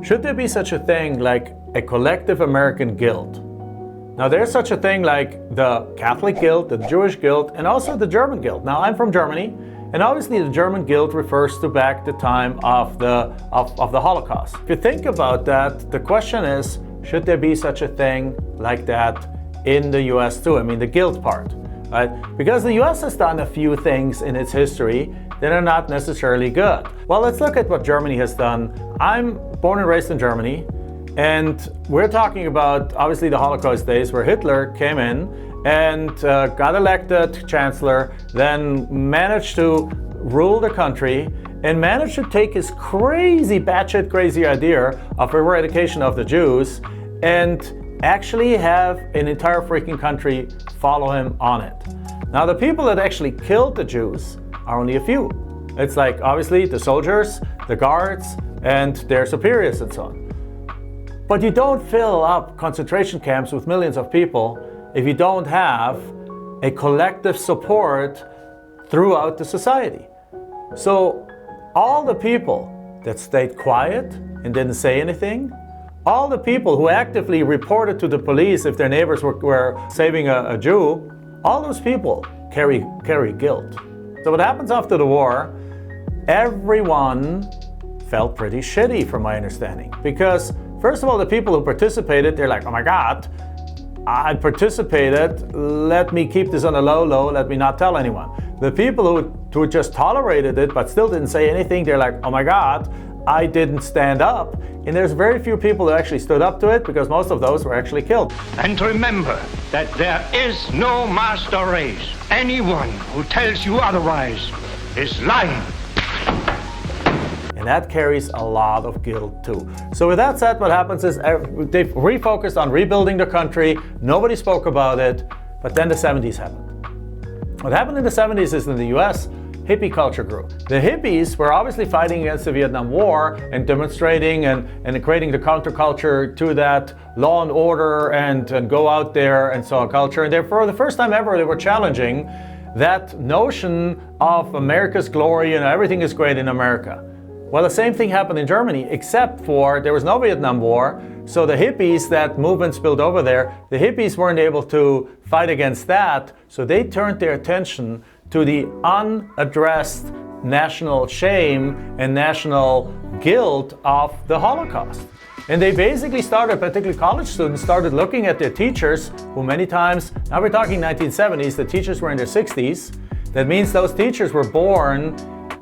Should there be such a thing like a collective American guilt? Now, there's such a thing like the Catholic guilt, the Jewish guilt, and also the German guilt. Now, I'm from Germany, and obviously the German guilt refers to back the time of the Holocaust. If you think about that, the question is, should there be such a thing like that in the US too? I mean, the guilt part, right? Because the US has done a few things in its history that are not necessarily good. Well, let's look at what Germany has done. I'm born and raised in Germany, and we're talking about obviously the Holocaust days where Hitler came in and got elected chancellor, then managed to rule the country and managed to take his crazy, batshit crazy idea of eradication of the Jews and actually have an entire freaking country follow him on it. Now, the people that actually killed the Jews are only a few. It's like obviously the soldiers, the guards, and their superiors and so on. But you don't fill up concentration camps with millions of people if you don't have a collective support throughout the society. So all the people that stayed quiet and didn't say anything, all the people who actively reported to the police if their neighbors were saving a Jew, all those people carry guilt. So what happens after the war, everyone felt pretty shitty from my understanding. Because first of all, the people who participated, they're like, oh my God, I participated, let me keep this on a low, let me not tell anyone. The people who just tolerated it but still didn't say anything, they're like, oh my God, I didn't stand up. And there's very few people who actually stood up to it because most of those were actually killed. And remember that there is no master race. Anyone who tells you otherwise is lying. And that carries a lot of guilt too. So with that said, what happens is they've refocused on rebuilding the country. Nobody spoke about it, but then the 70s happened. What happened in the 70s is in the US, hippie culture grew. The hippies were obviously fighting against the Vietnam War and demonstrating and creating the counterculture to that law and order and go out there and so on culture. And for the first time ever, they were challenging that notion of America's glory and everything is great in America. Well, the same thing happened in Germany, except for there was no Vietnam War. So the hippies, that movement spilled over there, the hippies weren't able to fight against that. So they turned their attention to the unaddressed national shame and national guilt of the Holocaust. And they basically started, particularly college students, started looking at their teachers, who many times, now we're talking 1970s, the teachers were in their 60s. That means those teachers were born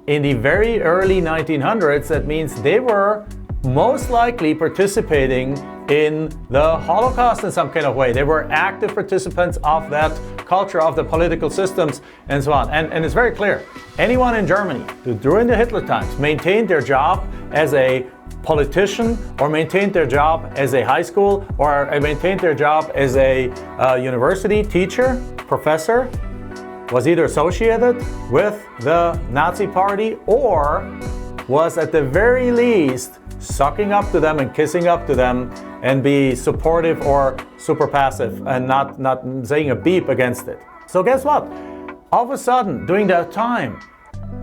in the very early 1900s. That means they were most likely participating in the Holocaust in some kind of way. They were active participants of that culture, of the political systems, and so on. And it's very clear, anyone in Germany who during the Hitler times maintained their job as a politician or maintained their job as a high school or maintained their job as a university teacher, professor, was either associated with the Nazi Party or was at the very least sucking up to them and kissing up to them and be supportive or super passive and not saying a beep against it. So guess what? All of a sudden, during that time,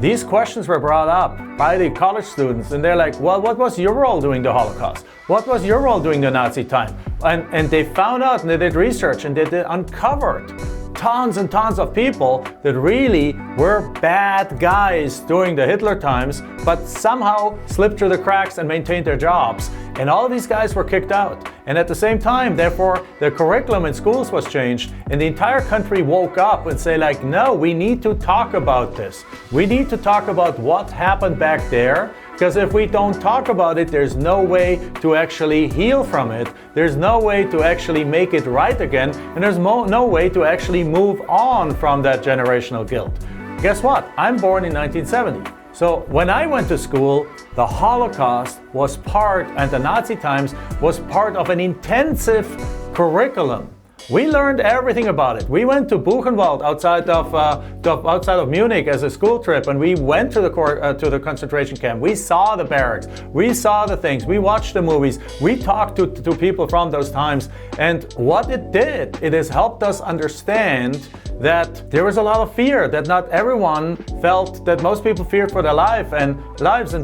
these questions were brought up by the college students, and they're like, well, what was your role during the Holocaust? What was your role during the Nazi time? And they found out, and they did research, and they uncovered tons and tons of people that really were bad guys during the Hitler times, but somehow slipped through the cracks and maintained their jobs. And all of these guys were kicked out. And at the same time, therefore, the curriculum in schools was changed, and the entire country woke up and say like, no, we need to talk about this. We need to talk about what happened back there. Because if we don't talk about it, there's no way to actually heal from it. There's no way to actually make it right again. And there's no way to actually move on from that generational guilt. Guess what? I'm born in 1970. So when I went to school, the Holocaust was part, and the Nazi times was part of an intensive curriculum We learned everything about it. We went to Buchenwald outside of Munich as a school trip, and we went to the concentration camp. We saw the barracks. We saw the things. We watched the movies. We talked to people from those times. And what it did, it has helped us understand that there was a lot of fear, that not everyone felt, that most people feared for their lives, and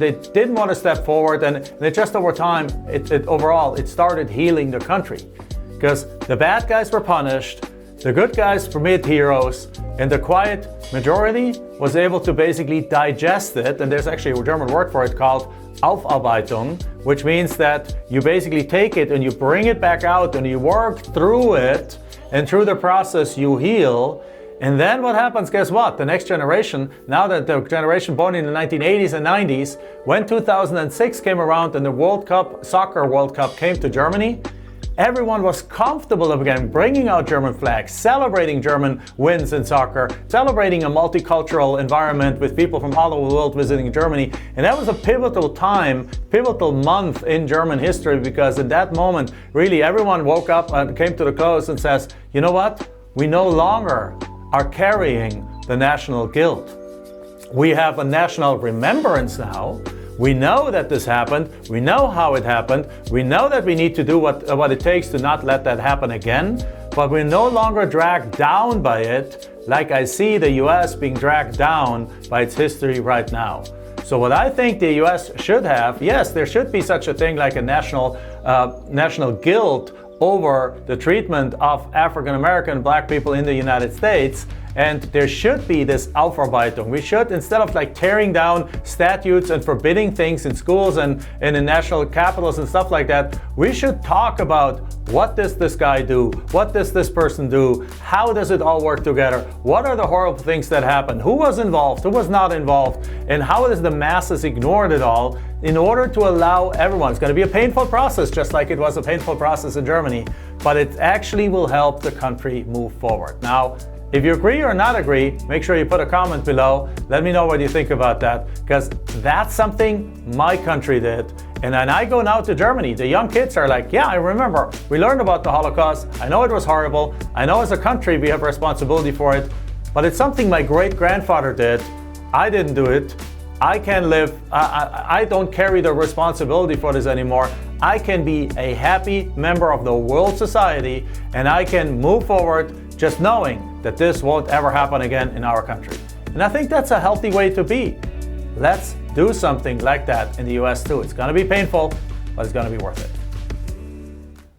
they didn't want to step forward. And just over time, overall, it started healing the country. Because the bad guys were punished, the good guys were made heroes, and the quiet majority was able to basically digest it. And there's actually a German word for it called Aufarbeitung, which means that you basically take it and you bring it back out and you work through it, and through the process you heal. And then what happens, guess what? The next generation, now that the generation born in the 1980s and 90s, when 2006 came around and the Soccer World Cup came to Germany, everyone was comfortable again bringing out German flags, celebrating German wins in soccer, celebrating a multicultural environment with people from all over the world visiting Germany. And that was a pivotal time, pivotal month in German history, because in that moment, really everyone woke up and came to the close and says, you know what? We no longer are carrying the national guilt. We have a national remembrance now. We know that this happened. We know how it happened. We know that we need to do what it takes to not let that happen again. But we're no longer dragged down by it, like I see the US being dragged down by its history right now. So what I think the US should have, yes, there should be such a thing like a national guilt over the treatment of African American Black people in the United States. And there should be this Aufarbeitung. We should, instead of like tearing down statutes and forbidding things in schools and in national capitals and stuff like that, we should talk about what does this guy do? What does this person do? How does it all work together? What are the horrible things that happened? Who was involved? Who was not involved? And how does the masses ignored it all in order to allow everyone? It's going to be a painful process, just like it was a painful process in Germany, but it actually will help the country move forward. Now, if you agree or not agree, make sure you put a comment below. Let me know what you think about that, because that's something my country did. And when I go now to Germany, the young kids are like, yeah, I remember. We learned about the Holocaust. I know it was horrible. I know as a country we have a responsibility for it, but it's something my great-grandfather did. I didn't do it. I can live, I don't carry the responsibility for this anymore. I can be a happy member of the world society, and I can move forward just knowing that this won't ever happen again in our country. And I think that's a healthy way to be. Let's do something like that in the US too. It's gonna be painful, but it's gonna be worth it.